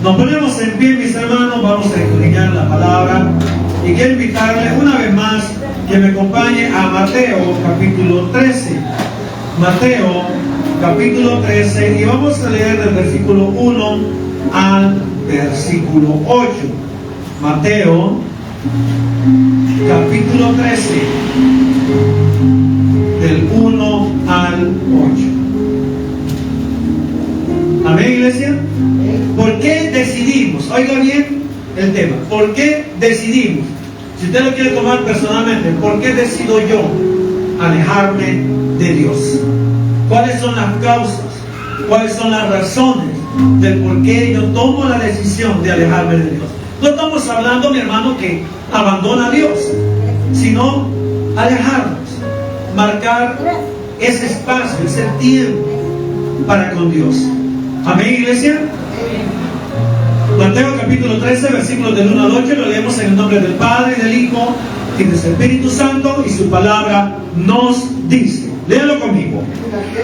Nos ponemos en pie, mis hermanos, vamos a escudriñar la palabra y quiero invitarle una vez más que me acompañe a Mateo capítulo 13. Mateo capítulo 13 y vamos a leer del versículo 1 al versículo 8. Mateo capítulo 13 del 1 al 8. Amén, iglesia. ¿Por qué decidimos? Oiga bien el tema. ¿Por qué decidimos? Si usted lo quiere tomar personalmente, ¿por qué decido yo alejarme de Dios? ¿Cuáles son las causas? ¿Cuáles son las razones del por qué yo tomo la decisión de alejarme de Dios? No estamos hablando, mi hermano, que abandona a Dios, sino alejarnos, marcar ese espacio, ese tiempo para con Dios. Amén, iglesia. Mateo capítulo 13, versículos del 1 al 8, lo leemos en el nombre del Padre, y del Hijo, y del Espíritu Santo, y su palabra nos dice. Léalo conmigo.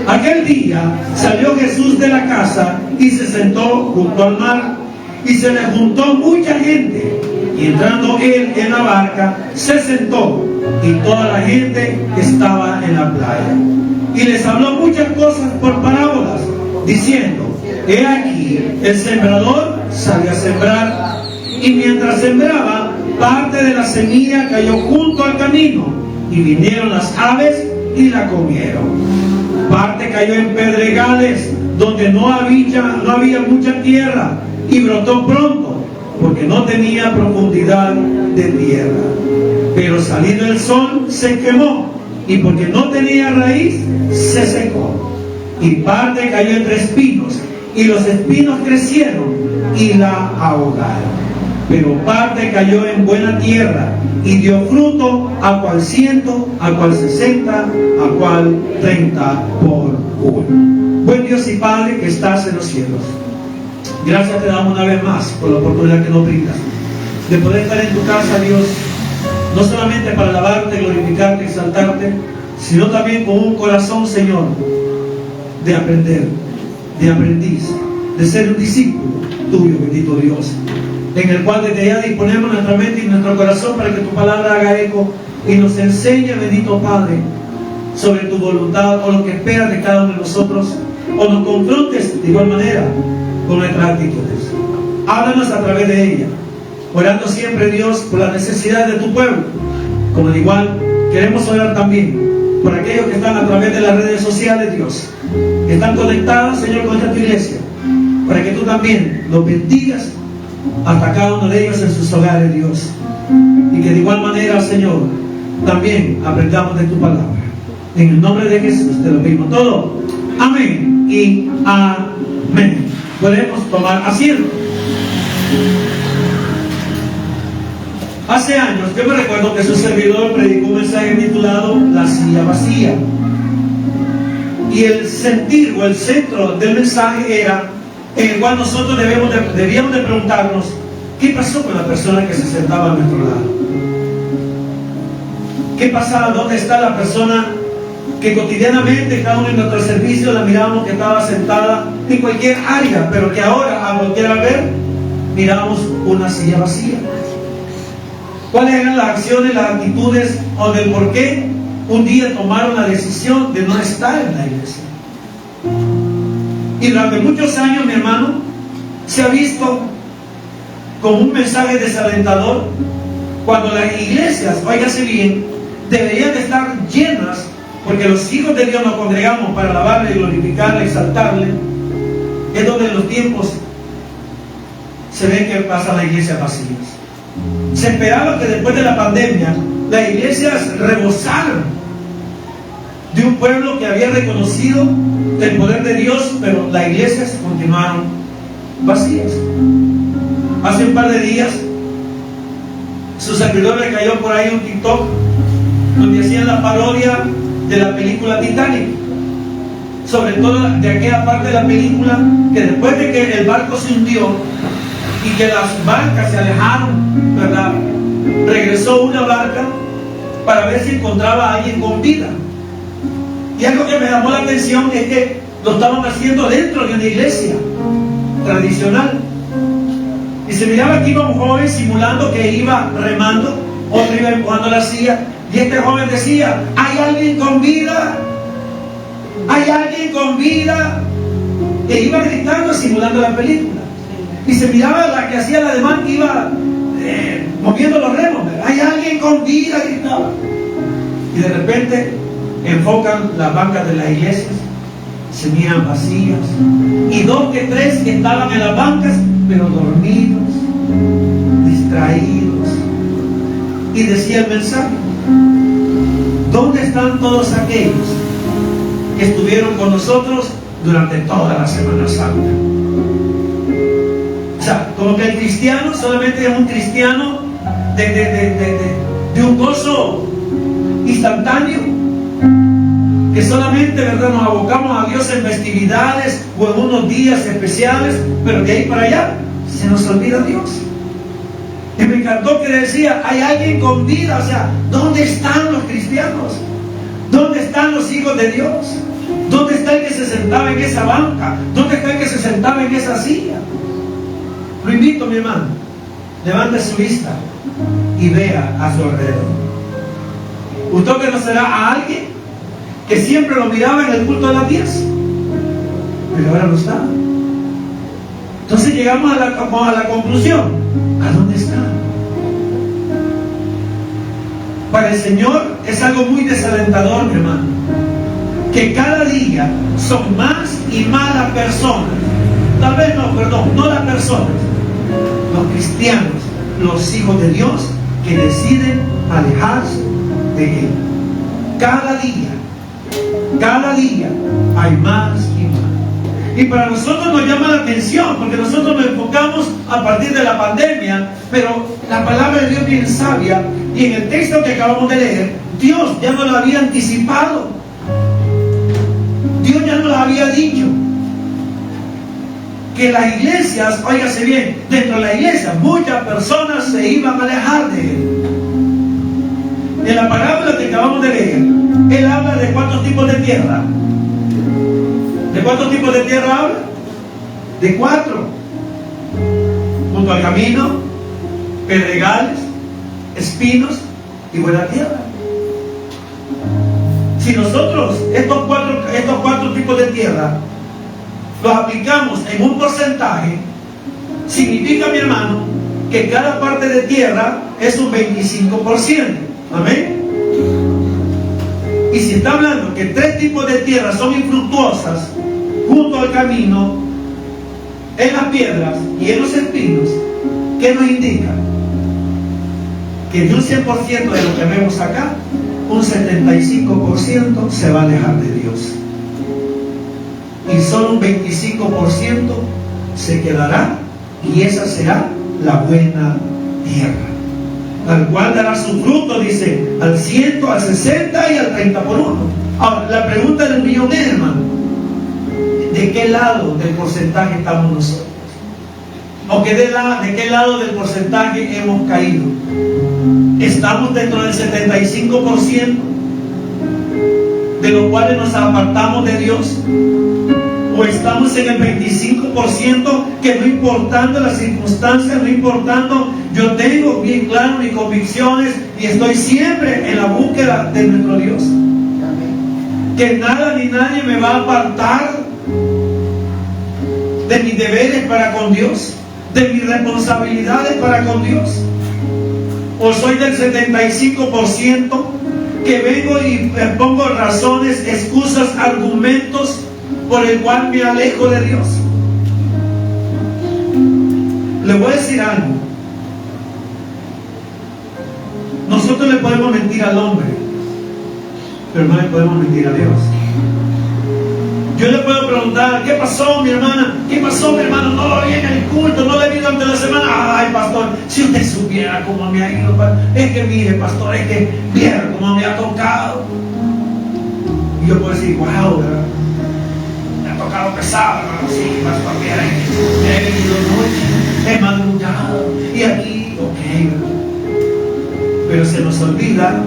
Aquel día salió Jesús de la casa y se sentó junto al mar, y se le juntó mucha gente, y entrando él en la barca, se sentó, y toda la gente estaba en la playa. Y les habló muchas cosas por parábolas, diciendo: he aquí, el sembrador salió a sembrar, y mientras sembraba, parte de la semilla cayó junto al camino, y vinieron las aves y la comieron. Parte cayó en pedregales, donde no había mucha tierra, y brotó pronto, porque no tenía profundidad de tierra. Pero salido el sol, se quemó, y porque no tenía raíz, se secó. Y parte cayó entre espinos, y los espinos crecieron y la ahogaron. Pero parte cayó en buena tierra y dio fruto, a cual 100, a cual 60, a cual 30 por uno. Buen Dios y Padre que estás en los cielos, gracias te damos una vez más por la oportunidad que nos brindas de poder estar en tu casa, Dios, no solamente para alabarte, glorificarte, exaltarte, sino también con un corazón, Señor, de aprender, de aprendiz, de ser un discípulo tuyo, bendito Dios, en el cual desde ya disponemos nuestra mente y nuestro corazón para que tu palabra haga eco y nos enseñe, bendito Padre, sobre tu voluntad o lo que esperas de cada uno de nosotros, o nos confrontes de igual manera con nuestras actitudes. Háblanos a través de ella, orando siempre, Dios, por las necesidades de tu pueblo, como de igual queremos orar también por aquellos que están a través de las redes sociales, Dios, que están conectados, Señor, con esta iglesia, para que tú también los bendigas hasta cada uno de ellos en sus hogares, Dios, y que de igual manera, Señor, también aprendamos de tu palabra. En el nombre de Jesús te lo pedimos todo. Amén y amén. Podemos tomar asiento. Hace años, yo me recuerdo que su servidor predicó un mensaje titulado La silla vacía. Y el sentir o el centro del mensaje era en el cual nosotros debíamos de preguntarnos: ¿qué pasó con la persona que se sentaba a nuestro lado? ¿Qué pasaba? ¿Dónde está la persona que cotidianamente cada uno de nuestros servicios la mirábamos que estaba sentada en cualquier área, pero que ahora a voltear a ver mirábamos una silla vacía? ¿Cuáles eran las acciones, las actitudes o del por qué un día tomaron la decisión de no estar en la iglesia? Y durante muchos años, mi hermano, se ha visto como un mensaje desalentador cuando las iglesias, óigase bien, deberían de estar llenas, porque los hijos de Dios nos congregamos para alabarle, glorificarle, exaltarle. Es donde en los tiempos se ve que pasan las iglesias vacías. Se esperaba que después de la pandemia las iglesias rebosaran de un pueblo que había reconocido el poder de Dios, pero las iglesias continuaron vacías. Hace un par de días su servidor le cayó por ahí un TikTok donde hacían la parodia de la película Titanic, sobre todo de aquella parte de la película que después de que el barco se hundió y que las barcas se alejaron, ¿verdad?, regresó una barca para ver si encontraba a alguien con vida. Y algo que me llamó la atención es que lo estaban haciendo dentro de una iglesia tradicional. Y se miraba que iba un joven simulando que iba remando, otro iba empujando la silla, y este joven decía: ¿hay alguien con vida? ¿Hay alguien con vida? E iba gritando, simulando la película. Y se miraba la que hacía el ademán que iba moviendo los remos. ¿Hay alguien con vida? Gritaba. Y de repente enfocan las bancas de las iglesias, se miran vacías, y 2 que 3 que estaban en las bancas, pero dormidos, distraídos. Y decía el mensaje: ¿dónde están todos aquellos que estuvieron con nosotros durante toda la Semana Santa? O sea, como que el cristiano solamente es un cristiano de un gozo instantáneo, que solamente, ¿verdad?, nos abocamos a Dios en festividades o en unos días especiales, pero de ahí para allá se nos olvida Dios. Y me encantó que decía: hay alguien con vida. O sea, ¿dónde están los cristianos? ¿Dónde están los hijos de Dios? ¿Dónde está el que se sentaba en esa banca? ¿Dónde está el que se sentaba en esa silla? Lo invito, mi hermano, levante su vista y vea a su alrededor. ¿Usted conocerá a alguien que siempre lo miraba en el culto de las 10, pero ahora no está? Entonces llegamos a la conclusión: ¿a dónde está? Para el Señor es algo muy desalentador, mi hermano, que cada día son más y más las personas, tal vez no las personas, los cristianos, los hijos de Dios, que deciden alejarse de Él. Cada día hay más y más. Y para nosotros nos llama la atención, porque nosotros nos enfocamos a partir de la pandemia, pero la palabra de Dios es bien sabia, y en el texto que acabamos de leer, Dios ya nos lo había anticipado. Dios ya nos lo había dicho, que las iglesias, óigase bien, dentro de la iglesia muchas personas se iban a alejar de Él. En la parábola que acabamos de leer, Él habla de 4 tipos de tierra. ¿De cuántos tipos de tierra habla? De 4. Junto al camino, pedregales, espinos y buena tierra. Si nosotros estos cuatro tipos de tierra los aplicamos en un porcentaje, significa, mi hermano, que cada parte de tierra es un 25%. Amén. Y si está hablando que 3 tipos de tierra son infructuosas junto al camino, en las piedras y en los espinos, ¿qué nos indica? Que de un 100% de lo que vemos acá, un 75% se va a alejar de Dios, y solo un 25% se quedará, y esa será la buena tierra, al cual dará su fruto, dice, al 100, al 60 y al 30 por 1. Ahora, la pregunta del millón es, hermano, ¿de qué lado del porcentaje estamos nosotros? ¿O de qué lado del porcentaje hemos caído? ¿Estamos dentro del 75%, de los cuales nos apartamos de Dios? ¿O estamos en el 25%, que no importando las circunstancias, no importando, yo tengo bien claro mis convicciones y estoy siempre en la búsqueda de nuestro Dios? Que nada ni nadie me va a apartar de mis deberes para con Dios, de mis responsabilidades para con Dios. ¿O soy del 75% que vengo y pongo razones, excusas, argumentos por el cual me alejo de Dios? Le voy a decir algo. Nosotros le podemos mentir al hombre, pero no le podemos mentir a Dios. Yo le puedo preguntar: ¿qué pasó, mi hermana? ¿Qué pasó, mi hermano? No lo vi en el culto, no le vi durante la semana. Ay, pastor, si usted supiera cómo me ha ido. Es que mire, pastor, es que viera cómo me ha tocado. Y yo puedo decir: wow, ¿verdad? Me ha tocado pesado, hermano. Sí, pastor, mira, he venido noche, he madrugado, y aquí, ok, ¿verdad? Pero se nos olvida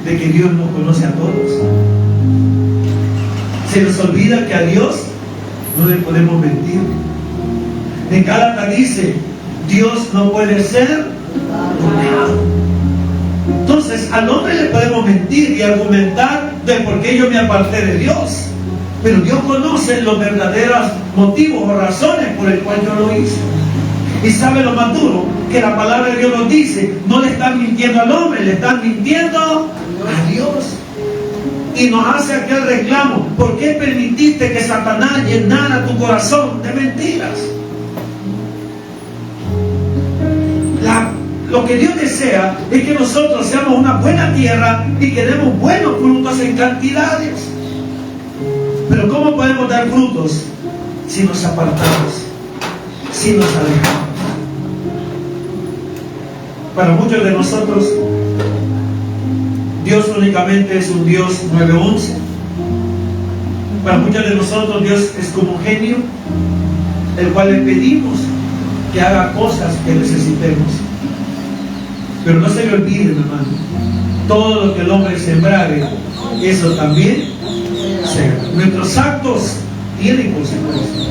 de que Dios nos conoce a todos. Se nos olvida que a Dios no le podemos mentir. En Gálatas dice, Dios no puede ser burlado. Entonces, al hombre le podemos mentir y argumentar de por qué yo me aparté de Dios. Pero Dios conoce los verdaderos motivos o razones por el cual yo lo hice. Y sabe lo más duro, que la palabra de Dios nos dice, no le están mintiendo al hombre, le están mintiendo a Dios. Y nos hace aquel reclamo, ¿por qué permitiste que Satanás llenara tu corazón de mentiras? Lo que Dios desea es que nosotros seamos una buena tierra y que demos buenos frutos en cantidades. Pero ¿cómo podemos dar frutos si nos apartamos, si nos alejamos? Para muchos de nosotros, Dios únicamente es un Dios 911. Para muchos de nosotros, Dios es como un genio, el cual le pedimos que haga cosas que necesitemos. Pero no se le olvide, hermano, todo lo que el hombre sembrare, eso también será. Nuestros actos tienen consecuencias.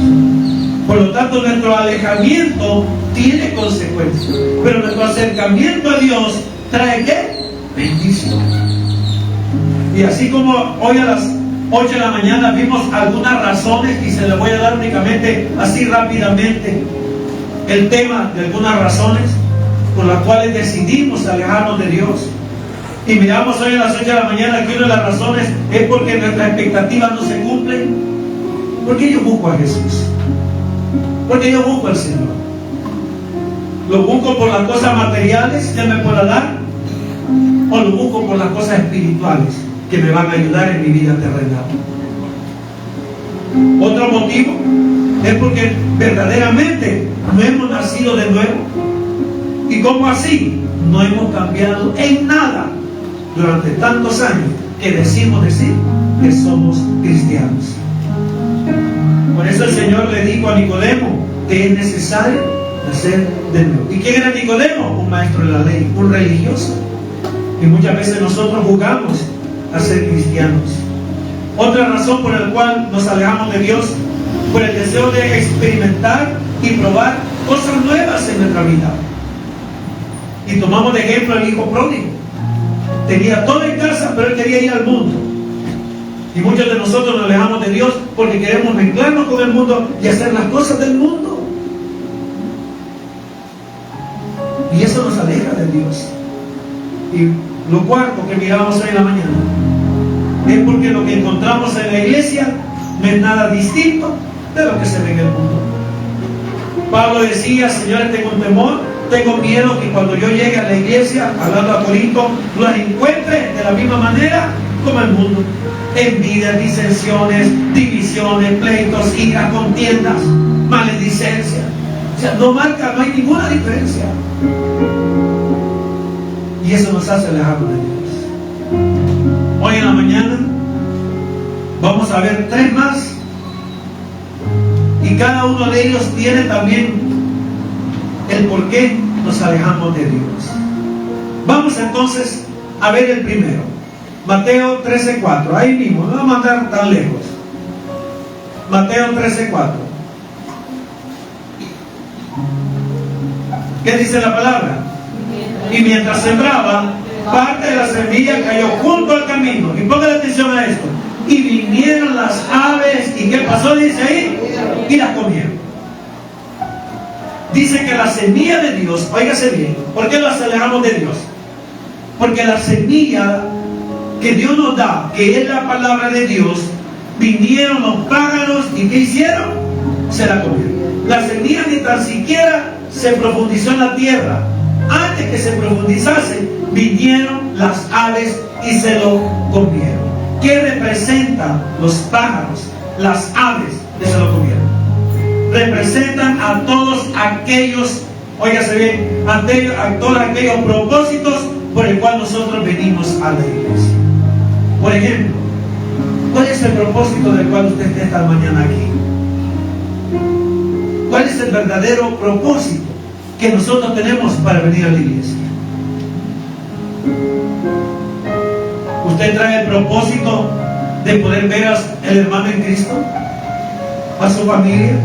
Por lo tanto, nuestro alejamiento tiene consecuencias. Pero nuestro acercamiento a Dios trae ¿qué? Bendición. Y así como hoy a las 8 de la mañana vimos algunas razones, y se les voy a dar únicamente así rápidamente el tema de algunas razones por las cuales decidimos alejarnos de Dios. Y miramos hoy a las 8 de la mañana que una de las razones es porque nuestras expectativas no se cumplen. Porque yo busco a Jesús, porque yo busco al Señor. Lo busco por las cosas materiales que me pueda dar, o lo busco por las cosas espirituales que me van a ayudar en mi vida terrenal. Otro motivo es porque verdaderamente no hemos nacido de nuevo. ¿Y cómo así? No hemos cambiado en nada durante tantos años que decimos decir que somos cristianos. Por eso el Señor le dijo a Nicodemo que es necesario nacer de nuevo. ¿Y quién era Nicodemo? Un maestro de la ley, un religioso. Y muchas veces nosotros jugamos a ser cristianos. Otra razón por la cual nos alejamos de Dios, por el deseo de experimentar y probar cosas nuevas en nuestra vida. Y tomamos de ejemplo el hijo pródigo. Tenía todo en casa, pero él quería ir al mundo. Y muchos de nosotros nos alejamos de Dios porque queremos mezclarnos con el mundo y hacer las cosas del mundo. Y eso nos aleja de Dios. Y lo cuarto que miramos hoy en la mañana es porque lo que encontramos en la iglesia no es nada distinto de lo que se ve en el mundo. Pablo decía, señores, tengo un temor, tengo miedo que cuando yo llegue a la iglesia, hablando a Corinto, las encuentre de la misma manera como el mundo. Envidias, disensiones, divisiones, pleitos, iras, contiendas, maledicencia. O sea, no hay ninguna diferencia. Y eso nos hace alejarnos de Dios. Hoy en la mañana vamos a ver 3 más. Y cada uno de ellos tiene también el por qué nos alejamos de Dios. Vamos entonces a ver el primero. Mateo 13:4. Ahí mismo, no vamos a andar tan lejos. Mateo 13:4. ¿Qué dice la palabra? Y mientras sembraba, parte de la semilla cayó junto al camino. Y pongan atención a esto. Y vinieron las aves. ¿Y qué pasó? Dice ahí. Y las comieron. Dice que la semilla de Dios, óigase bien, ¿por qué nos alejamos de Dios? Porque la semilla que Dios nos da, que es la palabra de Dios, vinieron los pájaros y ¿qué hicieron? Se la comieron. La semilla ni tan siquiera se profundizó en la tierra. Antes que se profundizase, vinieron las aves y se lo comieron. ¿Qué representan los pájaros, las aves que se lo comieron? Representan a todos aquellos, óigase bien, a todos aquellos propósitos por el cual nosotros venimos a la iglesia. Por ejemplo, ¿cuál es el propósito del cual usted está esta mañana aquí? ¿Cuál es el verdadero propósito que nosotros tenemos para venir a la iglesia? ¿Usted trae el propósito de poder ver al hermano en Cristo? ¿A su familia?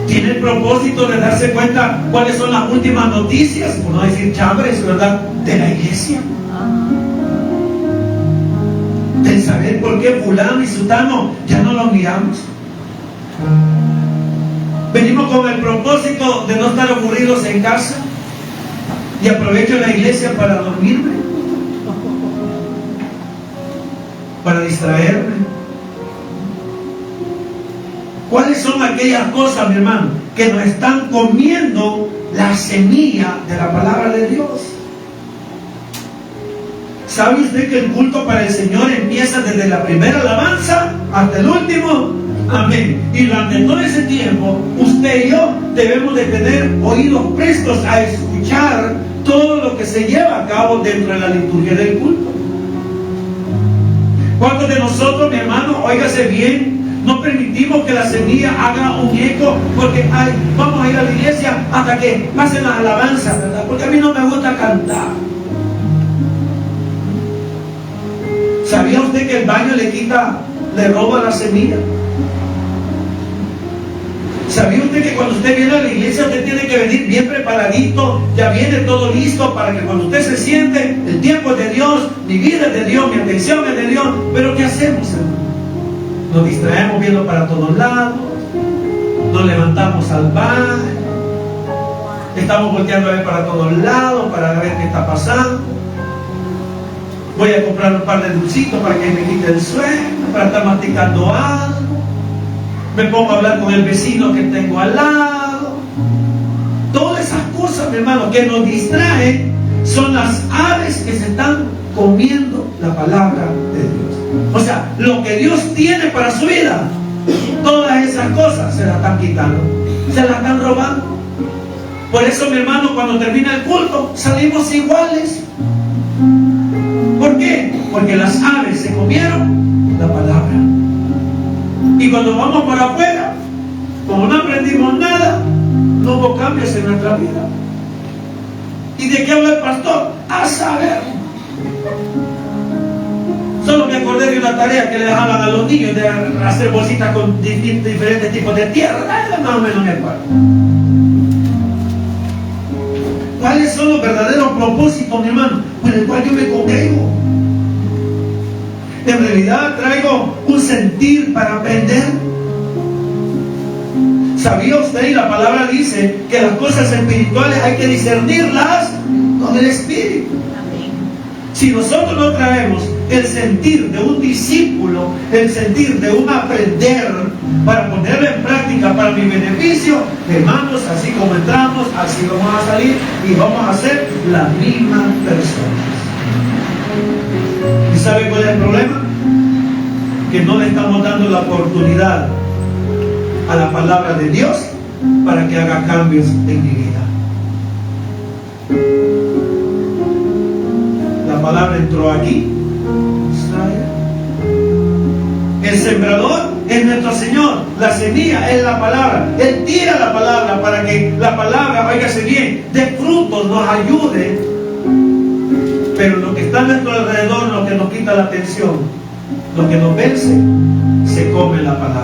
Tiene el propósito de darse cuenta cuáles son las últimas noticias, por no decir chambres, ¿verdad?, de la iglesia. De saber por qué fulano y sutano ya no los miramos. Venimos con el propósito de no estar aburridos en casa y aprovecho la iglesia para dormirme, para distraerme. ¿Cuáles son aquellas cosas, mi hermano, que nos están comiendo la semilla de la palabra de Dios? ¿Sabe usted que el culto para el Señor empieza desde la primera alabanza hasta el último? Amén. Y durante todo ese tiempo, usted y yo debemos de tener oídos prestos a escuchar todo lo que se lleva a cabo dentro de la liturgia del culto. ¿Cuántos de nosotros, mi hermano, óigase bien, no permitimos que la semilla haga un eco porque vamos a ir a la iglesia hasta que pasen las alabanzas, ¿verdad? Porque a mí no me gusta cantar. ¿Sabía usted que el baño le roba la semilla? ¿Sabía usted que cuando usted viene a la iglesia usted tiene que venir bien preparadito? Ya viene todo listo para que cuando usted se siente, el tiempo es de Dios, mi vida es de Dios, mi atención es de Dios. Pero ¿qué hacemos, hermano? Nos distraemos viendo para todos lados, nos levantamos al baño, estamos volteando a ver para todos lados para ver qué está pasando. Voy a comprar un par de dulcitos para que me quite el sueño, para estar masticando algo. Me pongo a hablar con el vecino que tengo al lado. Todas esas cosas, mi hermano, que nos distraen, son las aves que se están comiendo la palabra de Dios. O sea, lo que Dios tiene para su vida, todas esas cosas se las están quitando, se las están robando. Por eso, mi hermano, cuando termina el culto, salimos iguales. ¿Por qué? Porque las aves se comieron la palabra. Y cuando vamos para afuera, como no aprendimos nada, no hubo cambios en nuestra vida. ¿Y de qué habla el pastor? A saber. Solo me acordé de una tarea que le dejaban a los niños de hacer bolsitas con diferentes tipos de tierra. Más o menos me acuerdo. ¿Cuáles son los verdaderos propósitos, mi hermano, por el cual yo me congrego? En realidad traigo un sentir para aprender. ¿Sabía usted? Y la palabra dice que las cosas espirituales hay que discernirlas con el Espíritu. Si nosotros no traemos el sentir de un discípulo, el sentir de un aprender para ponerlo en práctica para mi beneficio, hermanos, así como entramos, así vamos a salir y vamos a ser las mismas personas. ¿Y sabe cuál es el problema? Que no le estamos dando la oportunidad a la palabra de Dios para que haga cambios en mi vida. La palabra entró aquí. El sembrador es nuestro Señor. La semilla es la palabra. Él tira la palabra para que la palabra, óigase bien, dé frutos, nos ayude. Pero lo que está a nuestro alrededor, lo que nos quita la atención, lo que nos vence, se come la palabra.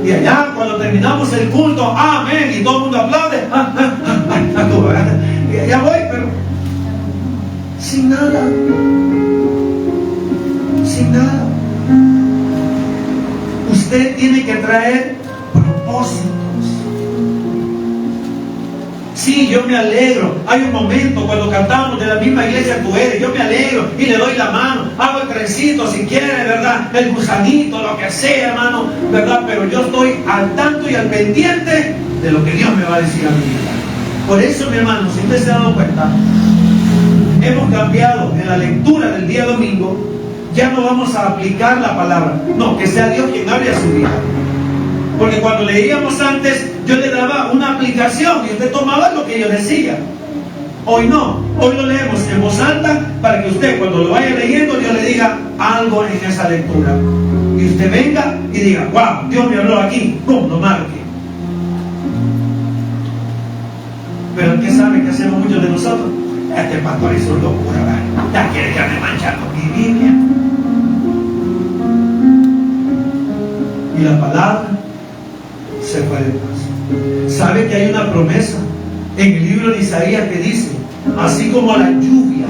Y allá, cuando terminamos el culto, amén, y todo el mundo aplaude, ya voy, pero sin nada. Sin nada. Usted tiene que traer propósitos. Sí, yo me alegro. Hay un momento cuando cantamos de la misma iglesia tú eres, yo me alegro y le doy la mano, hago el trencito si quiere, ¿verdad? El gusanito, lo que sea, hermano, ¿verdad? Pero yo estoy al tanto y al pendiente de lo que Dios me va a decir a mi vida. Por eso, mi hermano, si usted se ha dado cuenta, hemos cambiado en la lectura del día domingo. Ya no vamos a aplicar la palabra. No, que sea Dios quien hable a su vida. Porque cuando leíamos antes, yo le daba una aplicación y usted tomaba lo que yo decía. Hoy no. Hoy lo leemos en voz alta para que usted, cuando lo vaya leyendo, Dios le diga algo en esa lectura. Y usted venga y diga, wow, Dios me habló aquí. ¡Pum! Lo marque. Pero ¿qué sabe que hacemos muchos de nosotros? Este pastor hizo locura, ¿verdad? Ya quiere que ande manchando mi Biblia. y la palabra se fue de paso. ¿Sabe que hay una promesa en el libro de Isaías que dice: así como la lluvia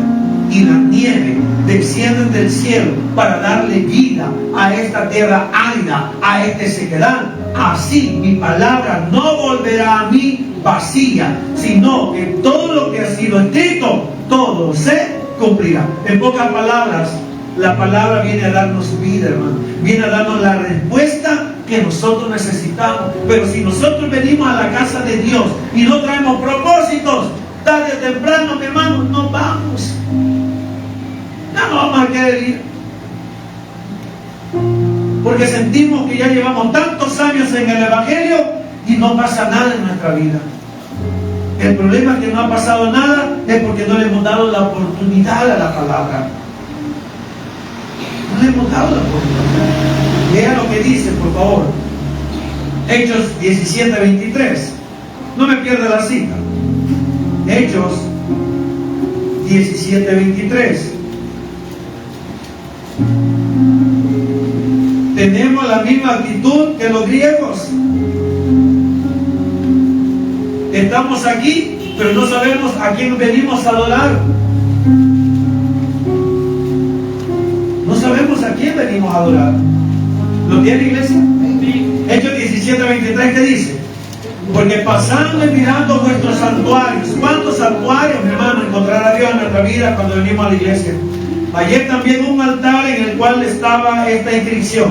y la nieve descienden del cielo para darle vida a esta tierra árida, a esta sequedad, así mi palabra no volverá a mí vacía, sino que todo lo que ha sido escrito, todo se cumplirá. En pocas palabras, la palabra viene a darnos vida, hermano. Viene a darnos la respuesta que nosotros necesitamos. Pero si nosotros venimos a la casa de Dios y no traemos propósitos, tarde o temprano, mi hermano, no vamos. Ya no vamos a querer ir. Porque sentimos que ya llevamos tantos años en el Evangelio y no pasa nada en nuestra vida. El problema es que no ha pasado nada es porque no le hemos dado la oportunidad a la palabra. No le hemos dado la oportunidad. Lea lo que dice, por favor. Hechos 17:23. No me pierda la cita. Hechos 17:23. Tenemos la misma actitud que los griegos. Estamos aquí, pero no sabemos a quién venimos a adorar. No sabemos a quién venimos a adorar. ¿Lo tiene, iglesia? Hechos 17:23, ¿qué dice? Porque pasando y mirando vuestros santuarios. ¿Cuántos santuarios, mi hermano, encontrará Dios en nuestra vida cuando venimos a la iglesia? Ayer también un altar en el cual estaba esta inscripción: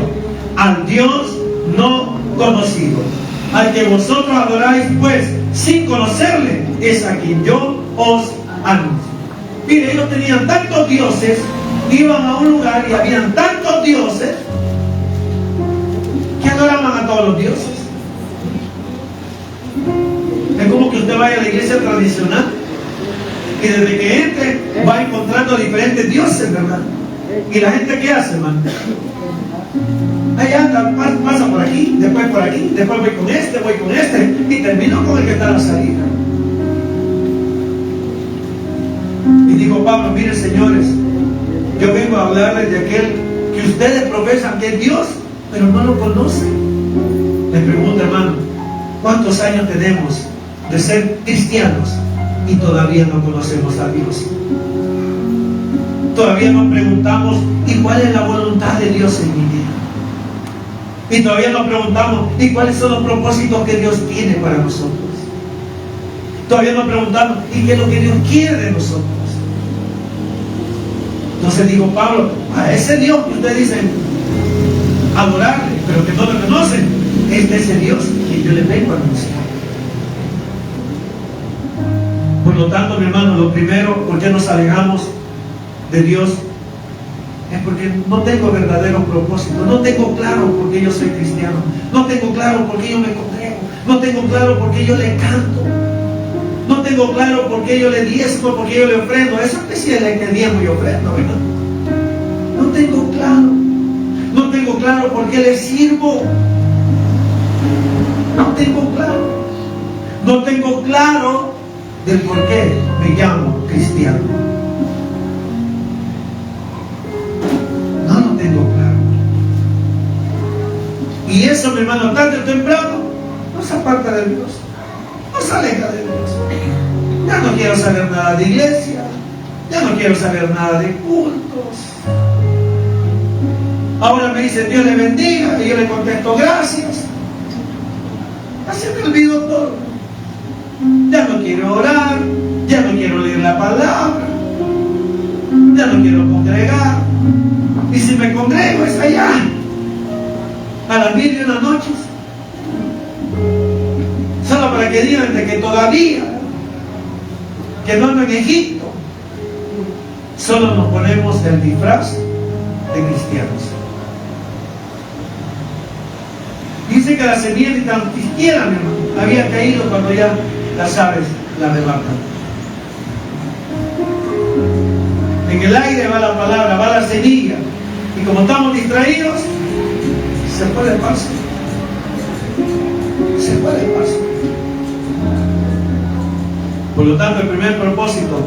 al Dios no conocido, al que vosotros adoráis pues sin conocerle, es a quien yo os anuncio. Mire, ellos tenían tantos dioses, iban a un lugar y habían tantos dioses que adoraban a todos los dioses. Es como que usted vaya a la iglesia tradicional y desde que entre va encontrando diferentes dioses, ¿verdad? Y la gente, ¿qué hace, hermano? Ahí anda, pasa por aquí, después voy con este y termino con el que está a la salida. Y dijo Pablo: miren, señores, yo vengo a hablarles de aquel que ustedes profesan que es Dios, pero no lo conocen. Les pregunto, hermano, ¿cuántos años tenemos de ser cristianos y todavía no conocemos a Dios? Todavía nos preguntamos: ¿y cuál es la voluntad de Dios en mi vida? Y todavía nos preguntamos: ¿y cuáles son los propósitos que Dios tiene para nosotros? Todavía nos preguntamos: ¿y qué es lo que Dios quiere de nosotros? Entonces dijo Pablo: a ese Dios que ustedes dicen adorarle, pero que no lo conocen, es de ese Dios que yo les vengo a anunciar. Por lo tanto, mi hermano, lo primero, ¿por qué nos alejamos de Dios? Es porque no tengo verdadero propósito. No tengo claro por qué yo soy cristiano. No tengo claro por qué yo me congrego. No tengo claro por qué yo le canto. No tengo claro por qué yo le diezmo, por qué yo le ofrendo. Esa especie de que diezmo y ofrendo, ¿verdad? No tengo claro. No tengo claro por qué le sirvo. No tengo claro. No tengo claro del por qué me llamo cristiano. No lo tengo claro. Y eso, mi hermano, tarde o temprano nos aparta de Dios, nos aleja de Dios. Ya no quiero saber nada de iglesia, ya no quiero saber nada de cultos. Ahora me dice Dios le bendiga y yo le contesto gracias. Así me olvido todo. Ya no quiero orar, ya no quiero leer la palabra, ya no quiero congregar. Y si me congrego es allá, a las 10:00 p.m, solo para que digan de que todavía, que no ando en Egipto, solo nos ponemos el disfraz de cristianos. Dice que la semilla ni tan siquiera, mi hermano, había caído cuando ya las aves la arrebatan. En el aire va la palabra, va la semilla, y como estamos distraídos, se fue de paso. Se fue de paso. Por lo tanto, el primer propósito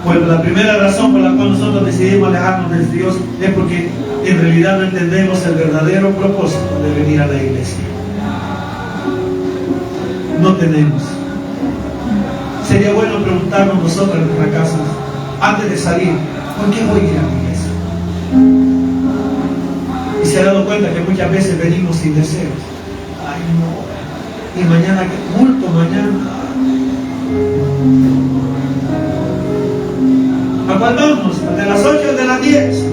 Bueno, la primera razón por la cual nosotros decidimos alejarnos de Dios es porque en realidad no entendemos el verdadero propósito de venir a la iglesia. No tenemos. Sería bueno preguntarnos nosotros en nuestra casa, antes de salir, ¿por qué voy a ir a la iglesia? Y se ha dado cuenta que muchas veces venimos sin deseos. Ay, no. Y mañana, ¿qué culto mañana? ¿A cuál vamos? ¿De las 8 o de las 10?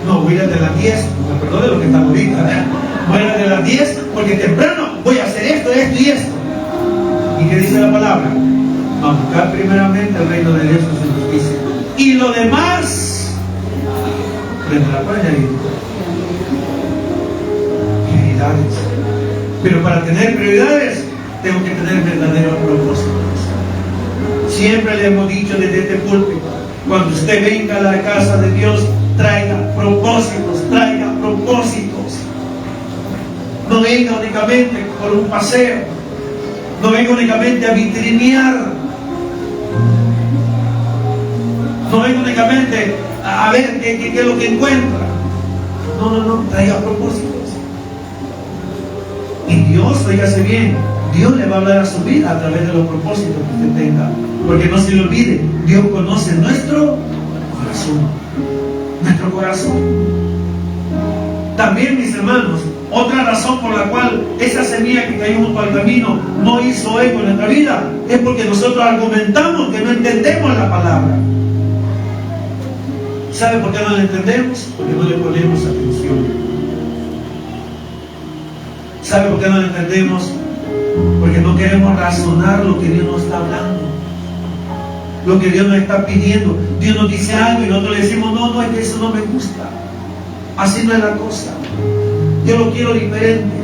No, voy a ir de las 10, me perdone lo que estamos ahorita. Voy a ir de las 10 porque temprano voy a hacer esto, esto y esto. ¿Y qué dice la palabra? Vamos a buscar primeramente el reino de Dios y su justicia. Y lo demás, vendrá por añadir. Prioridades. Pero para tener prioridades, tengo que tener verdaderos propósitos. Siempre le hemos dicho desde este púlpito, cuando usted venga a la casa de Dios, traiga propósitos, traiga propósitos. No venga únicamente por un paseo, no venga únicamente a vitrinear, no venga únicamente a ver qué es lo que encuentra. No, traiga propósitos. Y Dios, oígase bien, Dios le va a hablar a su vida a través de los propósitos que usted tenga. Porque no se le olvide, Dios conoce nuestro corazón. Nuestro corazón. También, mis hermanos, otra razón por la cual esa semilla que cayó junto al camino no hizo eco en nuestra vida es porque nosotros argumentamos que no entendemos la palabra. ¿Sabe por qué no la entendemos? Porque no le ponemos atención. ¿Sabe por qué no la entendemos? Porque no queremos razonar lo que Dios nos está hablando, lo que Dios nos está pidiendo. Dios nos dice algo y nosotros le decimos, no, es que eso no me gusta, así no es la cosa, yo lo quiero diferente.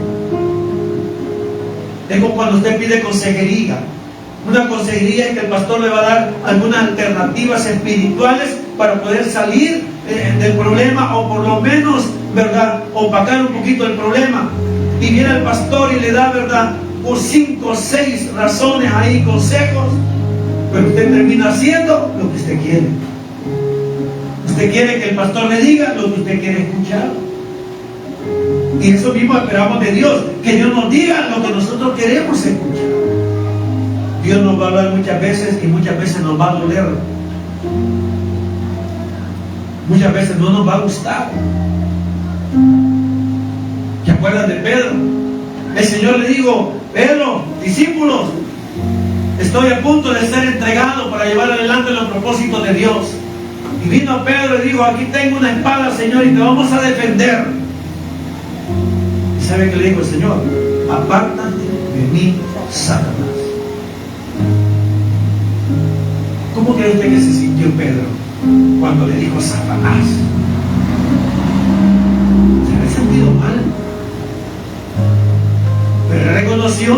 Es como cuando usted pide consejería. Una consejería es que el pastor le va a dar algunas alternativas espirituales para poder salir del problema, o por lo menos, ¿verdad?, opacar un poquito el problema. Y viene el pastor y le da, ¿verdad?, por 5 o 6 razones ahí, consejos, pero usted termina haciendo lo que usted quiere. Usted quiere que el pastor le diga lo que usted quiere escuchar. Y eso mismo esperamos de Dios, que Dios nos diga lo que nosotros queremos escuchar. Dios nos va a hablar muchas veces y muchas veces nos va a doler. Muchas veces no nos va a gustar. ¿Se acuerdan de Pedro? El Señor le dijo, Pedro, discípulos, estoy a punto de ser entregado para llevar adelante los propósitos de Dios. Y vino Pedro y dijo, aquí tengo una espada, Señor, y te vamos a defender. ¿Y sabe qué le dijo el Señor? Apártate de mí, Satanás. ¿Cómo cree usted que se sintió Pedro cuando le dijo Satanás? ¿Se había sentido mal? Pero reconoció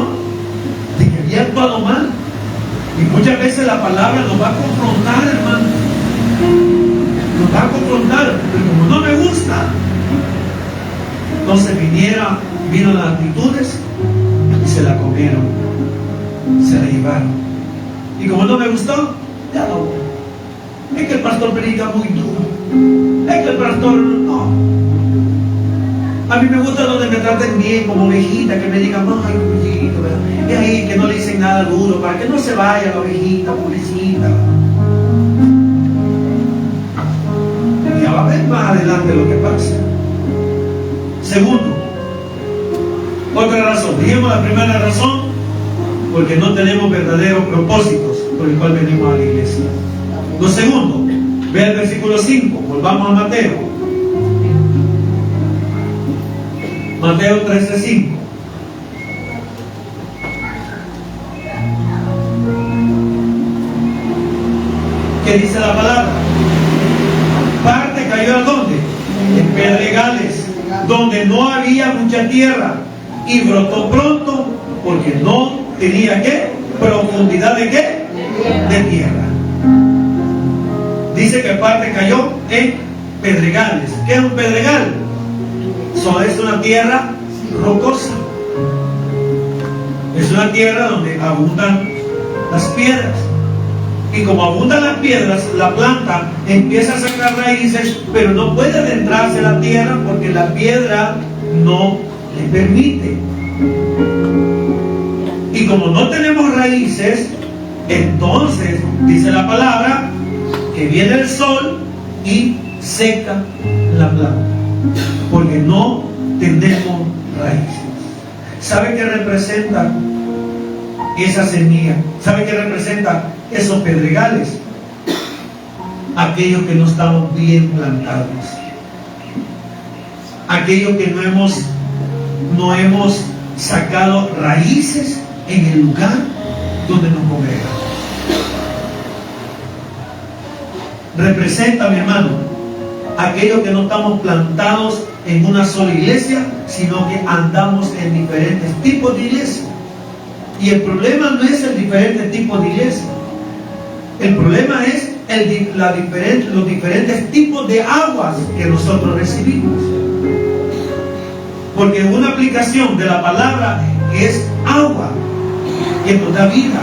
de que había actuado mal. Y muchas veces la palabra nos va a confrontar, hermano. Nos va a confrontar, pero como no me gusta, entonces vino las actitudes y se la comieron, se la llevaron. Y como no me gustó, ya no. Es que el pastor predica muy duro. Es que el pastor no. A mí me gusta donde me traten bien, como ovejita, que me digan, ay, pobrecito, ¿verdad? Y ahí que no le dicen nada duro, para que no se vaya la ovejita, pobrecita. Y ya va a ver más adelante lo que pasa. Segundo, otra razón. Dijimos la primera razón, porque no tenemos verdaderos propósitos por el cual venimos a la iglesia. Lo segundo, ve el versículo 5, volvamos a Mateo. Mateo 13:5. ¿Qué dice la palabra? Parte cayó ¿a dónde? En pedregales, donde no había mucha tierra, y brotó pronto, porque no tenía ¿qué? Profundidad de ¿qué? De tierra. Dice que parte cayó en pedregales. ¿Qué es un pedregal? Es una tierra rocosa. Es una tierra donde abundan las piedras. Y como abundan las piedras, la planta empieza a sacar raíces, pero no puede adentrarse a la tierra porque la piedra no le permite. Y como no tenemos raíces, entonces dice la palabra que viene el sol y seca la planta, porque no tenemos raíces. ¿Sabe qué representa esa semilla? ¿Sabe qué representa esos pedregales? Aquellos que no estamos bien plantados, aquellos que no hemos sacado raíces en el lugar donde nos congregamos. Representa, mi hermano, aquellos que no estamos plantados en una sola iglesia, sino que andamos en diferentes tipos de iglesias. Y el problema no es el diferente tipo de iglesia. El problema es los diferentes tipos de aguas que nosotros recibimos. Porque una aplicación de la palabra es agua, que nos da vida.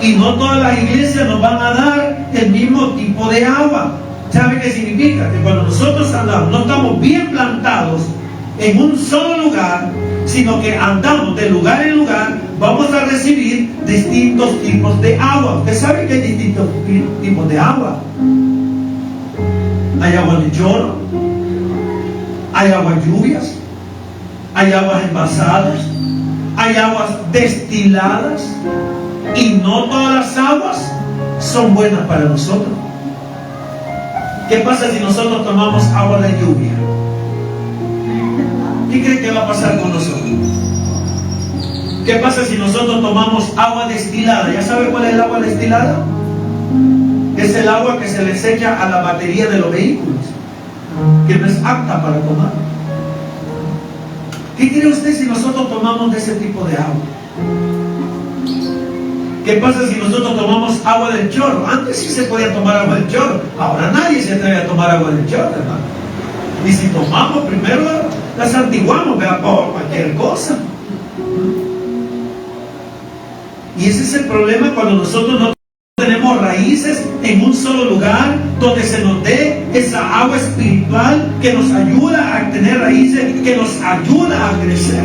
Y no todas las iglesias nos van a dar el mismo tipo de agua. ¿Sabe qué significa? Que cuando nosotros andamos, no estamos bien plantados en un solo lugar, sino que andamos de lugar en lugar, vamos a recibir distintos tipos de agua. ¿Usted sabe que hay distintos tipos de agua? Hay agua de chorro, hay aguas lluvias, hay aguas envasadas, hay aguas destiladas, y no todas las aguas son buenas para nosotros. ¿Qué pasa si nosotros tomamos agua de lluvia? ¿Qué cree que va a pasar con nosotros? ¿Qué pasa si nosotros tomamos agua destilada? ¿Ya sabe cuál es el agua destilada? Es el agua que se les echa a la batería de los vehículos, que no es apta para tomar. ¿Qué cree usted si nosotros tomamos de ese tipo de agua? ¿Qué pasa si nosotros tomamos agua del chorro? Antes sí se podía tomar agua del chorro, ahora nadie se atreve a tomar agua del chorro, hermano. Y si tomamos, primero la santiguamos, ¿verdad? Por cualquier cosa. Y ese es el problema cuando nosotros no tenemos raíces en un solo lugar donde se nos dé esa agua espiritual que nos ayuda a tener raíces, que nos ayuda a crecer,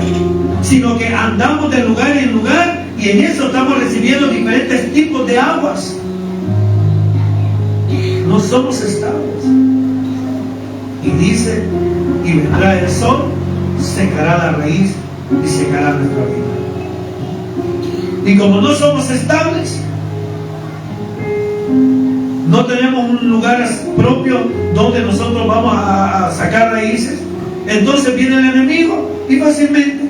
sino que andamos de lugar en lugar y en eso estamos recibiendo diferentes tipos de aguas. No somos estables. Y dice, y vendrá el sol, secará la raíz y secará nuestra vida. Y como no somos estables, no tenemos un lugar propio donde nosotros vamos a sacar raíces, entonces viene el enemigo y fácilmente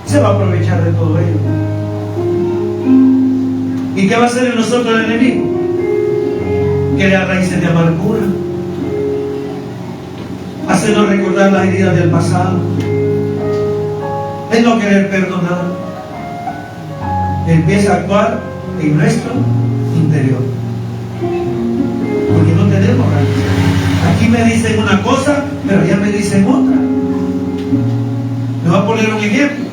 se va a aprovechar de todo ello. ¿Y qué va a hacer en nosotros el enemigo? Crear raíces de amargura, hacernos recordar las heridas del pasado, el no querer perdonar. Empieza a actuar en nuestro interior, porque no tenemos raíces. Aquí me dicen una cosa, pero allá me dicen otra. Le voy a poner un ejemplo.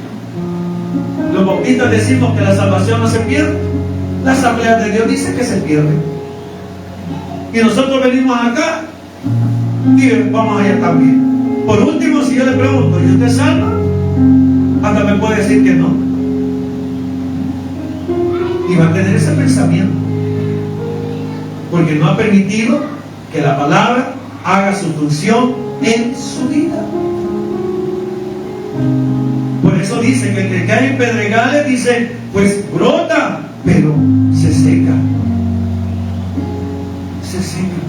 Los bautistas decimos que la salvación no se pierde. La asamblea de Dios dice que se pierde. Y nosotros venimos acá y vamos allá también. Por último, si yo le pregunto, ¿y usted salva? Hasta me puede decir que no. Y va a tener ese pensamiento, porque no ha permitido que la palabra haga su función en su vida. Por eso dice que el que cae en pedregales, dice, pues brota, pero se seca. Se seca.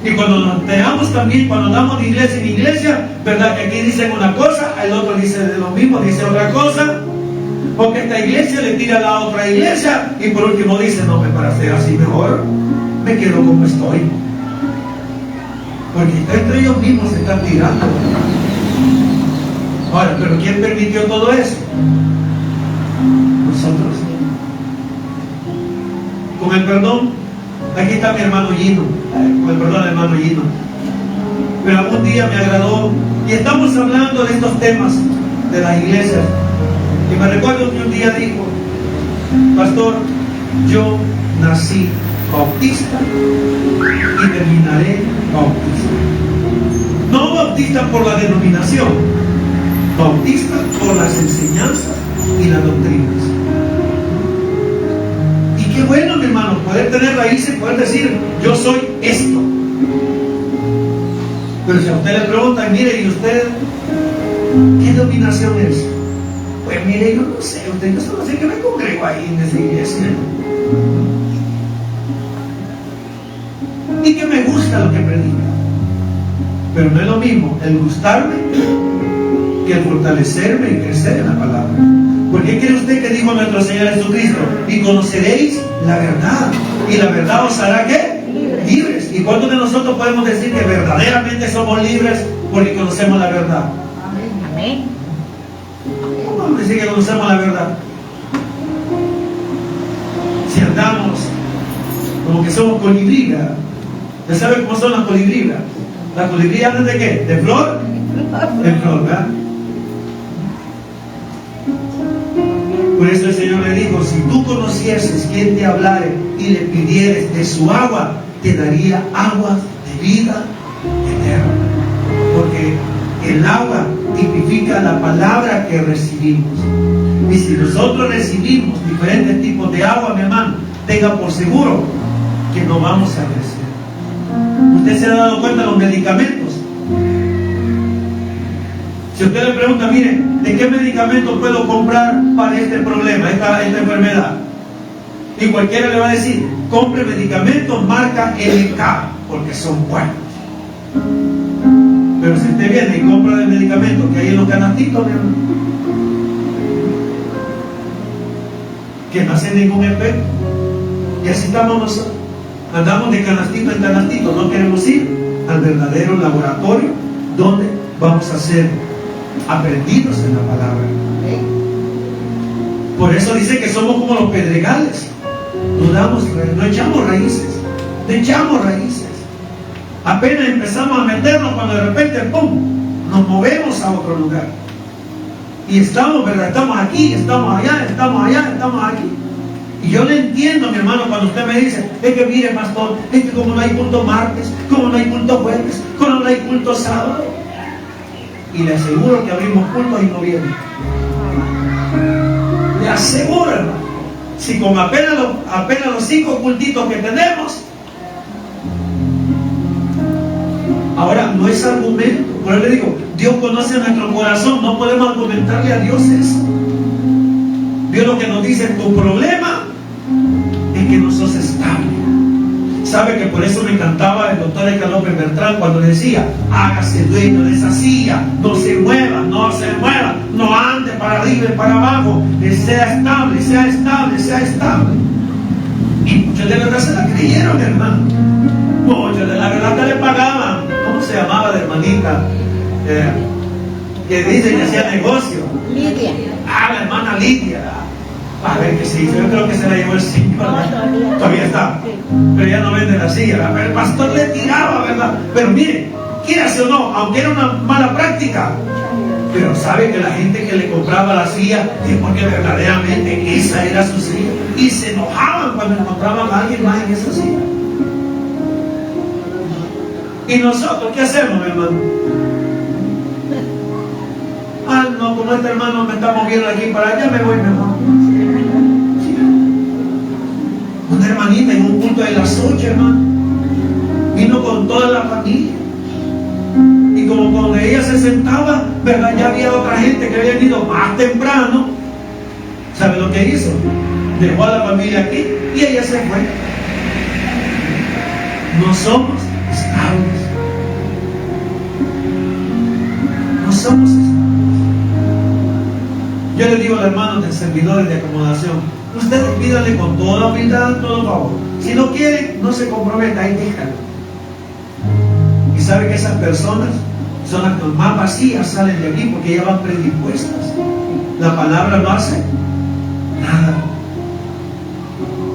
Y cuando nos enteramos también, cuando andamos de iglesia en iglesia, ¿verdad? Que aquí dicen una cosa, el otro dice de lo mismo, dice otra cosa. Porque esta iglesia le tira a la otra iglesia y por último dice, no, para hacer así mejor, me quedo como estoy. Porque entre ellos mismos se están tirando. Ahora, ¿pero quién permitió todo eso? Nosotros. Con el perdón, aquí está mi hermano Gino, con el perdón del hermano Gino. Pero algún día me agradó, y estamos hablando de estos temas de las iglesias. Y me recuerdo que un día dijo: pastor, yo nací bautista y terminaré bautista. No bautista por la denominación, bautista por las enseñanzas y las doctrinas. Y qué bueno, mi hermano, poder tener raíces, poder decir: yo soy esto. Pero si a usted le preguntan: mire, ¿y usted qué denominación es? Pues mire, yo no sé, yo solo sé que me congrego ahí en esa iglesia y que me gusta lo que predica. Pero no es lo mismo el gustarme que el fortalecerme y crecer en la palabra. ¿Por qué cree usted que dijo nuestro Señor Jesucristo: y conoceréis la verdad, y la verdad os hará ¿qué? Libres? ¿Y cuántos de nosotros podemos decir que verdaderamente somos libres porque conocemos la verdad? Amén. ¿Cómo vamos a decir que conocemos la verdad? Si andamos como que somos colibrí, ¿verdad? ¿Ya saben cómo son las colibrí? ¿Las colibrí andan de qué? ¿De flor? De flor, ¿verdad? Por eso el Señor le dijo: si tú conocieses quién te hablare y le pidieres de su agua, te daría agua de vida eterna. Porque el agua tipifica la palabra que recibimos. Y si nosotros recibimos diferentes tipos de agua, mi hermano, tenga por seguro que no vamos a crecer. ¿Usted se ha dado cuenta de los medicamentos? Si usted le pregunta: mire, ¿de qué medicamento puedo comprar para este problema, esta enfermedad? Y cualquiera le va a decir: compre medicamentos marca LK, porque son buenos. Pero si usted viene y compra el medicamento que hay en los canastitos, que no hace ningún efecto, y así estamos nosotros. Andamos de canastito en canastito, no queremos ir al verdadero laboratorio donde vamos a ser aprendidos en la palabra. Por eso dice que somos como los pedregales. No echamos raíces. Apenas empezamos a meternos, cuando de repente, ¡pum!, nos movemos a otro lugar. Y estamos, ¿verdad? Estamos aquí, estamos allá, estamos aquí. Y yo le entiendo, mi hermano, cuando usted me dice: es que mire, pastor, es que como no hay culto martes, como no hay culto jueves, como no hay culto sábado. Y le aseguro que abrimos cultos y no vienen. Le aseguro, hermano. Si con apenas los 5 cultitos que tenemos. Ahora, no es argumento. Por eso le digo: Dios conoce nuestro corazón. No podemos argumentarle a Dios eso. Dios lo que nos dice: tu problema es que no sos estable. ¿Sabe que por eso me encantaba el doctor Edgar López Bertrán cuando decía: hágase dueño de esa silla, no se mueva, no ande para arriba y para abajo, sea estable? Y muchos de verdad se la creyeron, hermano. Muchos de la verdad que le pagaban. ¿Cómo se llamaba la hermanita? Que dice que hacía negocio. Lidia. La hermana Lidia. A ver qué se hizo. Yo creo que se la llevó el Señor. Todavía está. Pero ya no vende la silla, ¿verdad? Pero el pastor le tiraba, ¿verdad? Pero mire, quieras o no, aunque era una mala práctica, pero sabe que la gente que le compraba la silla es porque verdaderamente esa era su silla. Y se enojaban cuando encontraban a alguien más en esa silla. ¿Y nosotros qué hacemos, mi hermano? No, como este hermano me está moviendo aquí para allá, me voy mejor. Una hermanita en un punto de las 8, hermano, vino con toda la familia. Y como cuando ella se sentaba, ¿verdad?, ya había otra gente que había venido más temprano. ¿Sabe lo que hizo? Dejó a la familia aquí y ella se fue. No somos estables. No somos estables. Yo les digo a los hermanos de servidores de acomodación: ustedes pídanle con toda humildad, todo favor. Si no quieren, no se comprometan, ahí déjalo. Y sabe que esas personas son las que más vacías salen de aquí, porque ya van predispuestas. La palabra no hace nada.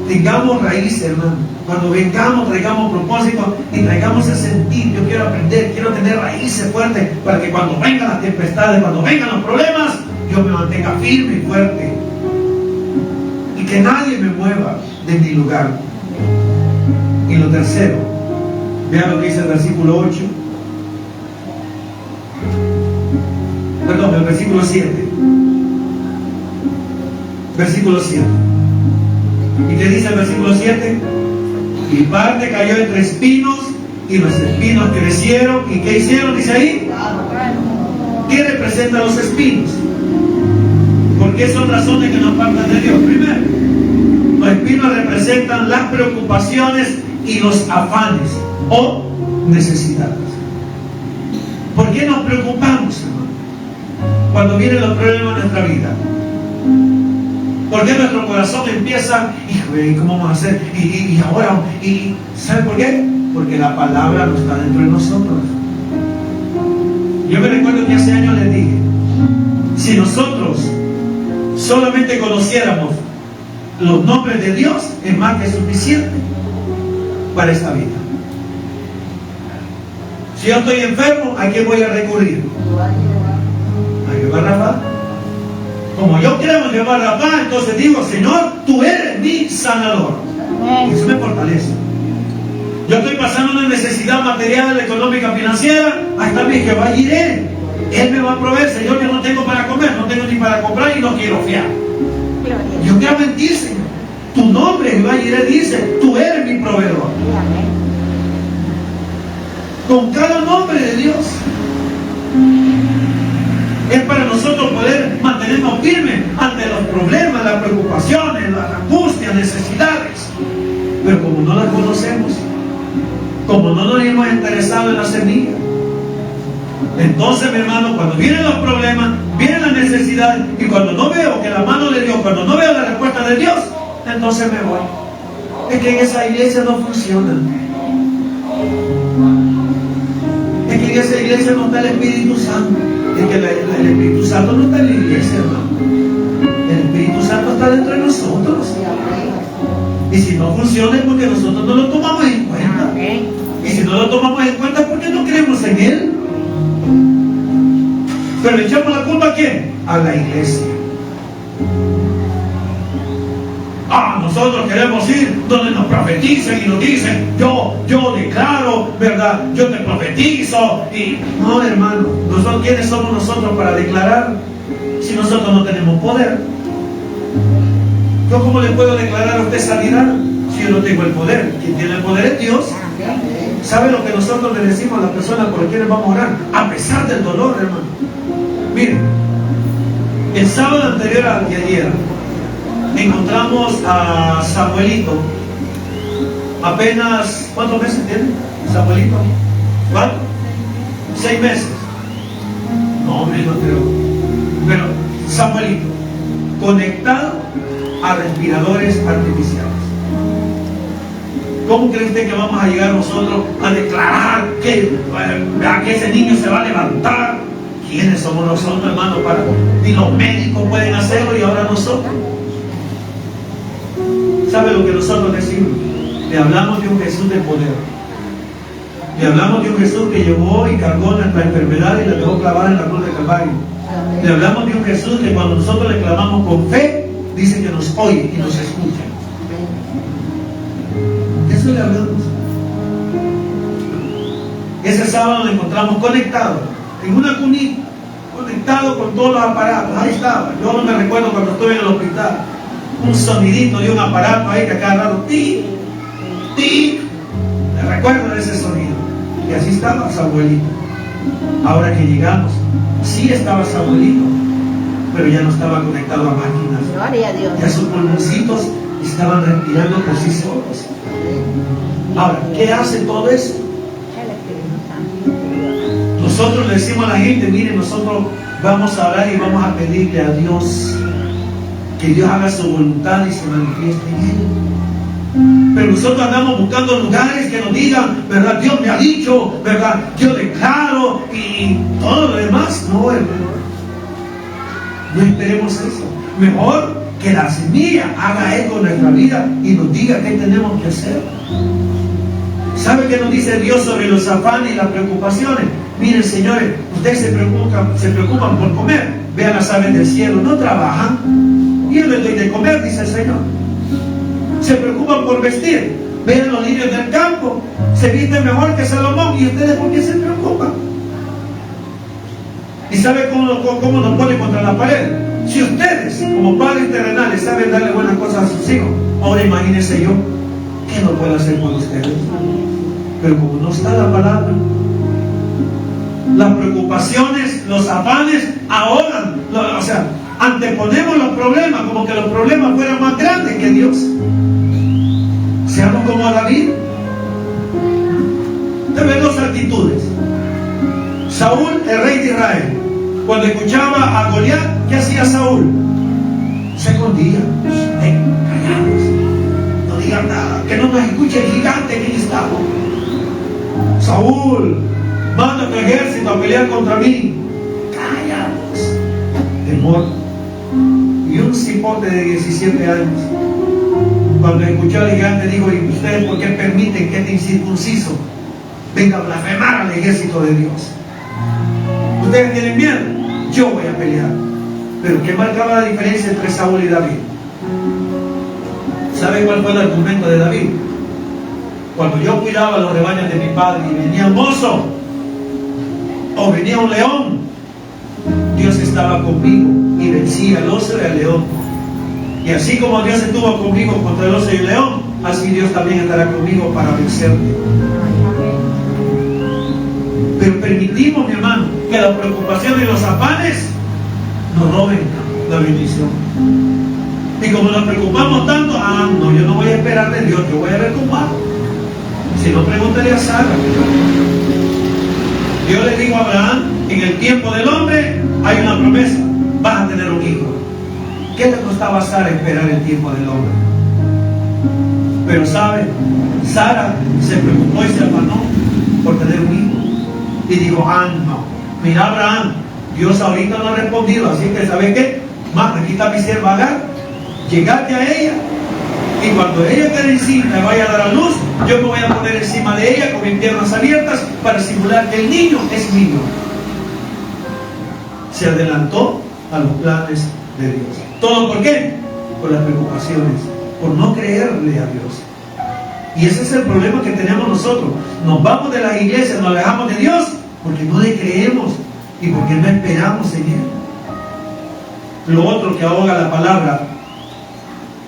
Tengamos raíces, hermano. Cuando vengamos, traigamos propósito y traigamos ese sentir. Yo quiero aprender, quiero tener raíces fuertes para que cuando vengan las tempestades, cuando vengan los problemas, yo me mantenga firme y fuerte y que nadie me mueva de mi lugar. Y lo tercero, vean lo que dice el versículo 8. Perdón, el versículo 7. Versículo 7. ¿Y qué dice el versículo 7? Y parte cayó entre espinos, y los espinos crecieron. ¿Y qué hicieron? Dice ahí. ¿Qué representan los espinos? Porque son razones que nos apartan de Dios. Primero, los espinos representan las preocupaciones y los afanes o necesidades. ¿Por qué nos preocupamos, hermano, cuando vienen los problemas de nuestra vida? ¿Por qué nuestro corazón empieza, hijo, ¿cómo vamos a hacer? Y ahora, ¿sabe por qué? Porque la palabra no está dentro de nosotros. Yo me recuerdo que hace años les dije, si nosotros solamente conociéramos los nombres de Dios, es más que suficiente para esta vida. Si yo estoy enfermo, ¿a quién voy a recurrir? A Jehová Rafa. Como yo creo en Jehová Rafa, entonces digo, Señor, tú eres mi sanador. Y eso me fortalece. Yo estoy pasando una necesidad material, económica, financiera, hasta mi Jehová iré. Él me va a proveer. Señor, yo no tengo para comer, no tengo ni para comprar y no quiero fiar. Yo creo en ti, Señor. Tu nombre, Jehová iré, dice, tú eres mi proveedor. Con cada nombre de Dios es para nosotros poder mantenernos firmes ante los problemas, las preocupaciones, las angustias, necesidades. Pero como no las conocemos, como no nos hemos interesado en la semilla, entonces, mi hermano, cuando vienen los problemas, vienen las necesidades, y cuando no veo que la mano de Dios, cuando no veo la respuesta de Dios, entonces me voy. Es que en esa iglesia no funciona. Es que en esa iglesia no está el Espíritu Santo. Es que el Espíritu Santo no está en la iglesia, hermano. El Espíritu Santo está dentro de nosotros. Y si no funciona es porque nosotros no lo tomamos en cuenta. Y si no lo tomamos en cuenta es porque no creemos en Él. Pero le echamos la culpa ¿a quién? A la iglesia. Nosotros queremos ir donde nos profeticen y nos dicen, yo declaro, ¿verdad? Yo te profetizo. Y no, hermano, nosotros, ¿quiénes somos nosotros para declarar si nosotros no tenemos poder? ¿Yo cómo le puedo declarar a usted sanidad si yo no tengo el poder? Quien tiene el poder es Dios. ¿Sabe lo que nosotros le decimos a las personas por quienes vamos a orar? A pesar del dolor, hermano. Miren, el sábado anterior al de ayer encontramos a Samuelito. Apenas, ¿cuántos meses tiene Samuelito? ¿Cuánto? 6 meses. No, hombre, no creo. Pero Samuelito, conectado a respiradores artificiales. ¿Cómo cree usted que vamos a llegar nosotros a declarar que ese niño se va a levantar? ¿Quiénes somos nosotros, hermanos? Ni los médicos pueden hacerlo y ahora nosotros. ¿Sabe lo que nosotros decimos? Le hablamos de un Jesús de poder. Le hablamos de un Jesús que llevó y cargó nuestra enfermedad y la dejó clavada en la cruz del Calvario. Le hablamos de un Jesús que cuando nosotros le clamamos con fe, dice que nos oye y nos escucha. Eso le hablamos. Ese sábado lo encontramos conectado en una cunita, conectado con todos los aparatos. Ahí estaba. Yo no me recuerdo cuando estuve en el hospital. Un sonidito de un aparato ahí que a cada rato tic, tic. Me recuerdo de ese sonido. Y así estaba Samuelito. Ahora que llegamos, sí estaba Samuelito, pero ya no estaba conectado a máquinas. Gloria a Dios. Ya sus pulmoncitos estaban respirando por sí solos. Ahora, ¿qué hace todo eso? Nosotros le decimos a la gente, miren, nosotros vamos a orar y vamos a pedirle a Dios que Dios haga su voluntad y se manifieste en Él. Pero nosotros andamos buscando lugares que nos digan, ¿verdad? Dios me ha dicho, ¿verdad? Yo declaro y todo lo demás. No, hermano. No esperemos eso. Mejor que la semilla haga eco en nuestra vida y nos diga qué tenemos que hacer. ¿Sabe qué nos dice Dios sobre los afanes y las preocupaciones? Miren, señores, ustedes se preocupan por comer. vean las aves del cielo, no trabajan, y yo les doy de comer, dice el Señor. Se preocupan por vestir, vean los lirios del campo, se visten mejor que Salomón, y ustedes ¿por qué se preocupan? ¿Y sabe cómo nos pone contra la pared? Si ustedes, como padres terrenales, saben darle buenas cosas a sus hijos, ahora imagínense yo, ¿qué no puedo hacer por ustedes? Pero como no está la palabra, las preocupaciones, los afanes, ahora, o sea, anteponemos los problemas, como que los problemas fueran más grandes que Dios. Seamos como David. Debe dos actitudes. Saúl, el rey de Israel, cuando escuchaba a Goliat, ¿qué hacía Saúl? Se escondía. Callados, no digan nada, que no nos escuche el gigante que estamos. Saúl, manda tu ejército a pelear contra mí. Callados. Temor. Y un cipote de 17 años, cuando escuchó al gigante, dijo: ¿y ustedes por qué permiten que este incircunciso venga a blasfemar al ejército de Dios? ¿Ustedes tienen miedo? Yo voy a pelear. Pero ¿qué marcaba la diferencia entre Saúl y David? ¿Sabe cuál fue el argumento de David? Cuando yo cuidaba los rebaños de mi padre y venía un oso o venía un león, Dios estaba conmigo y vencía al oso y al león. Y así como Dios estuvo conmigo contra el oso y el león, así Dios también estará conmigo para vencerte. Pero permitimos, mi hermano, que las preocupaciones y los afanes nos roben la bendición. Y como nos preocupamos tanto, no, yo no voy a esperar de Dios, yo voy a ver cómo hago. Si no, pregúntale a Sara. Dios le dijo a Abraham: en el tiempo del hombre hay una promesa, vas a tener un hijo. ¿Qué le costaba a Sara esperar el tiempo del hombre? Pero sabe, Sara se preocupó y se afanó por tener un hijo. Y dijo: no, mira Abraham, Dios ahorita no ha respondido, así que ¿sabe qué? Aquí está mi sierva Agar, llegate a ella, y cuando ella quede encinta y vaya a dar a luz, yo me voy a poner encima de ella con mis piernas abiertas para simular que el niño es mío. Se adelantó a los planes de Dios. ¿Todo por qué? Por las preocupaciones, por no creerle a Dios. Y ese es el problema que tenemos nosotros. Nos vamos de las iglesias, nos alejamos de Dios porque no le creemos y porque no esperamos en Él. Lo otro que ahoga la palabra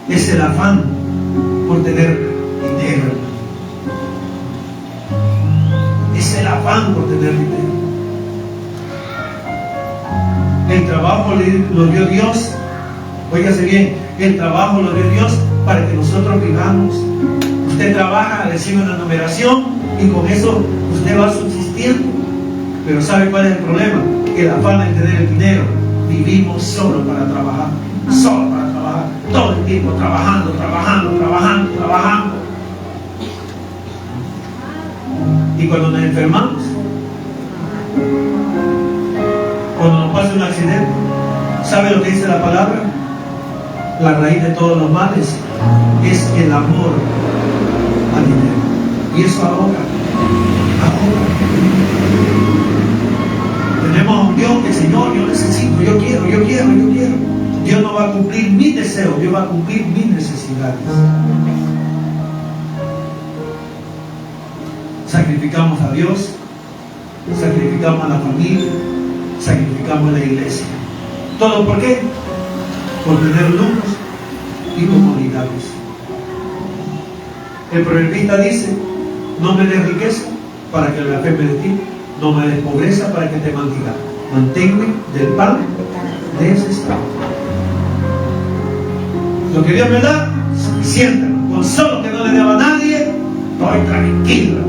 es el afán por tener dinero. Es el afán por tener dinero. El trabajo lo dio Dios. Óigase bien, el trabajo lo dio Dios para que nosotros vivamos. Usted trabaja, recibe una numeración y con eso usted va subsistiendo. Pero ¿sabe cuál es el problema? Que el afán de tener el dinero, vivimos solo para trabajar. Solo para trabajar. Todo el tiempo trabajando. Y cuando nos enfermamos, cuando nos pasa un accidente, ¿sabe lo que dice la palabra? La raíz de todos los males es el amor al dinero. Y eso ahoga. Tenemos a un Dios que, Señor, yo necesito, yo quiero. Dios no va a cumplir mis deseos, Dios va a cumplir mis necesidades. Sacrificamos a Dios, sacrificamos a la familia, sacrificamos a la iglesia. ¿Todo por qué? Por tener lujos y comodidades. El proverbista dice: no me des riqueza para que la blasfeme de ti, no me des pobreza para que te maldiga. Manténme del pan de ese estado. Lo que Dios me da, suficiente. Con solo que no le deba a nadie, estoy tranquilo.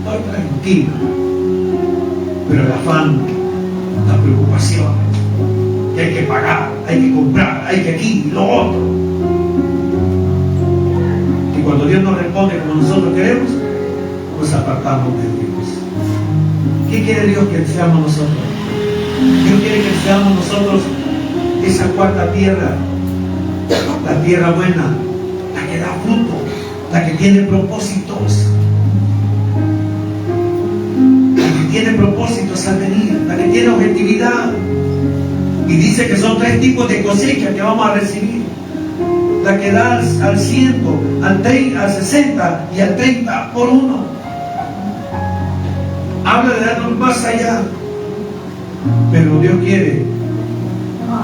Estoy tranquilo. Pero el afán, la preocupación, que hay que pagar, hay que comprar, hay que aquí y lo otro. Y cuando Dios nos responde como nosotros queremos, nos apartamos de Dios. ¿Qué quiere Dios que seamos nosotros? Dios quiere que seamos nosotros esa cuarta tierra, la tierra buena, la que da fruto, la que tiene propósitos, la que tiene propósitos. propósitos al venir, la que tiene objetividad. Y dice que son 3 tipos de cosechas que vamos a recibir. La que da al 100, al 30, al 60 y al 30 por 1. Habla de darnos más allá. Pero Dios quiere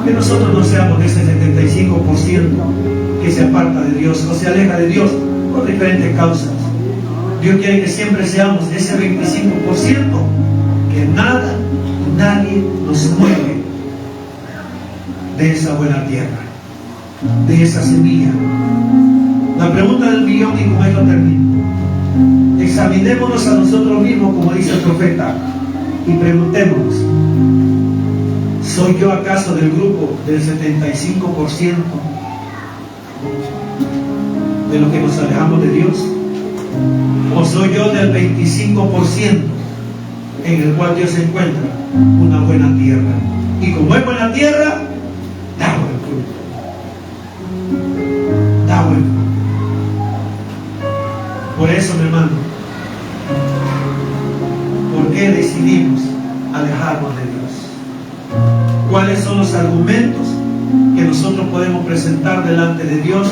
que nosotros no seamos de ese 75% que se aparta de Dios o se aleja de Dios por diferentes causas. Dios quiere que siempre seamos ese 25% que nada y nadie nos mueve de esa buena tierra, de esa semilla. La pregunta del millón, y con esto termino. Examinémonos a nosotros mismos, como dice el profeta, y preguntémonos: ¿soy yo acaso del grupo del 75% de los que nos alejamos de Dios? ¿O soy yo del 25% en el cual Dios encuentra una buena tierra? Y como es buena tierra, da buen fruto. Da buen fruto. Por eso, mi hermano, ¿por qué decidimos alejarnos de Dios? ¿Cuáles son los argumentos que nosotros podemos presentar delante de Dios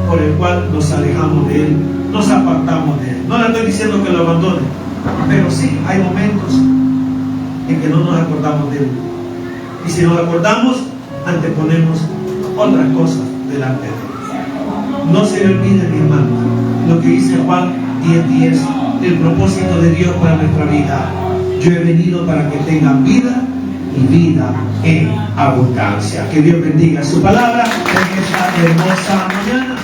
por el cual nos alejamos de Él, nos apartamos de Él? No le estoy diciendo que lo abandone, pero sí hay momentos en que no nos acordamos de Él. Y si nos acordamos, anteponemos otras cosas delante de Él. No se le olvide, mi hermano, lo que dice Juan 10:10, el propósito de Dios para nuestra vida. Yo he venido para que tengan vida y vida en abundancia. Que Dios bendiga su palabra en esta hermosa mañana.